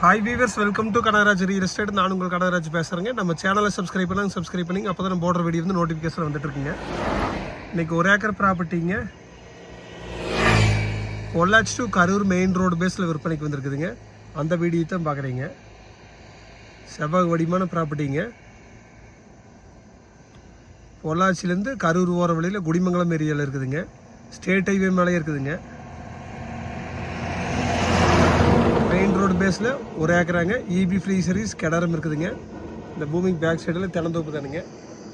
Hi viewers, welcome to Kanagaraj real estate. நான் உங்கள் கனகராஜ் பேசுகிறேங்க. நம்ம சேனலை சப்ஸ்கிரைப் பண்ணி அப்போ தான் நம்ம போடுற வீடியோ வந்து நோட்டிஃபிகேஷன் வந்துட்டு இருக்குங்க. இன்றைக்கி 1 ஏக்கர் ப்ராப்பர்ட்டிங்க Pollachi to Karur main road பேஸில் விற்பனைக்கு வந்துருக்குதுங்க. அந்த வீடியோ தான் பார்க்குறீங்க. செவ்வக வடிமான ப்ராப்பர்ட்டிங்க. பொள்ளாச்சிலேருந்து கரூர் ஓர வழியில் குடிமங்கலம் ஏரியாவில் இருக்குதுங்க. ஸ்டேட் ஹைவே மேலே இருக்குதுங்க. மெயின் ரோடு பேஸில் 1 ஏக்கராங்க. இபி ஃப்ரீ சர்வீஸ் கிணறும் இருக்குதுங்க. இந்த பூமிக்கு பேக் சைடில் தென்னந்தோப்பு தானுங்க.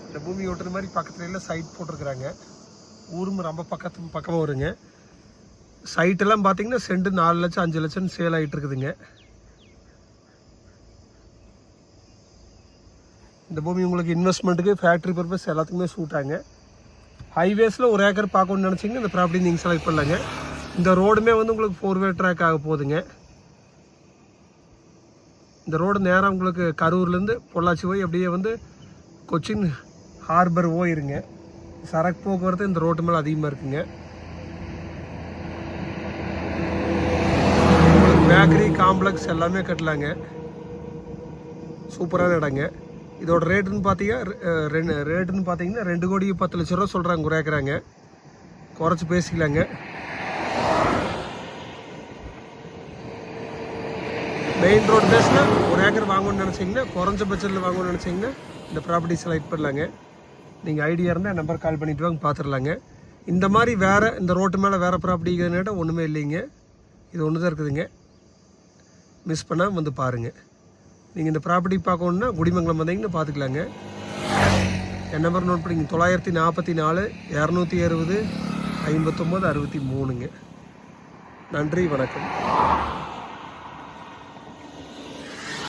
இந்த பூமி ஓட்டுற மாதிரி பக்கத்துல சைட் போட்டிருக்கிறாங்க. ஊரும் ரொம்ப பக்கமாக வருங்க. சைட்டெல்லாம் பார்த்தீங்கன்னா சென்ட் 4 லட்சம் 5 லட்சம் சேல் ஆகிட்டு இருக்குதுங்க. இந்த பூமி உங்களுக்கு இன்வெஸ்ட்மெண்ட்டுக்கு ஃபேக்ட்ரி பர்பஸ் எல்லாத்துக்குமே சூட் ஆகுங்க. ஹைவேஸில் 1 ஏக்கர் பார்க்கணுன்னு நினச்சிங்கன்னா இந்த ப்ராப்பர்ட்டி நீங்கள் செலக்ட் பண்ணலாங்க. இந்த ரோடுமே வந்து உங்களுக்கு 4-வே ட்ராக் ஆக போகுதுங்க. இந்த ரோடு நேராக உங்களுக்கு கரூர்லேருந்து பொள்ளாச்சி போய் அப்படியே வந்து கொச்சின் ஹார்பர் போயிருங்க. சரக்கு போக்குவரத்து இந்த ரோட்டு மேலே அதிகமாக இருக்குங்க. உங்களுக்கு பேக்கரி காம்ப்ளெக்ஸ் எல்லாமே கட்டலாங்க. சூப்பரான இடங்க. இதோட ரேட்டுன்னு பார்த்தீங்கன்னா 2 கோடி 10 லட்ச ரூபா சொல்கிறாங்க. 1 ஏக்கராங்க. குறைச்சி பேசிக்கலாங்க. மெயின் ரோடு பேஸில் 1 ஏக்கர் வாங்கணும்னு நினச்சிங்கன்னா, குறைஞ்ச பட்ஜெட்டில் வாங்கணும்னு நினச்சிங்கன்னா இந்த ப்ராப்பர்ட்டி செலக்ட் பண்ணலாங்க. நீங்கள் ஐடியா இருந்தால் நம்பர் கால் பண்ணிவிட்டு வாங்க, பார்த்துடலாங்க. இந்த மாதிரி வேறு இந்த ரோட்டு மேலே வேறு ப்ராப்பர்ட்டிங்கிட்ட ஒன்றுமே இல்லைங்க. இது ஒன்று தான் இருக்குதுங்க. மிஸ் பண்ணால் வந்து பாருங்கள். நீங்கள் இந்த ப்ராப்பர்ட்டி பார்க்கணுன்னா குடிமங்கலம் வந்தீங்கன்னா பார்த்துக்கலாங்க. என் நம்பர் நோட் பண்ணிங்க. 944 260 59 63ங்க. நன்றி, வணக்கம்.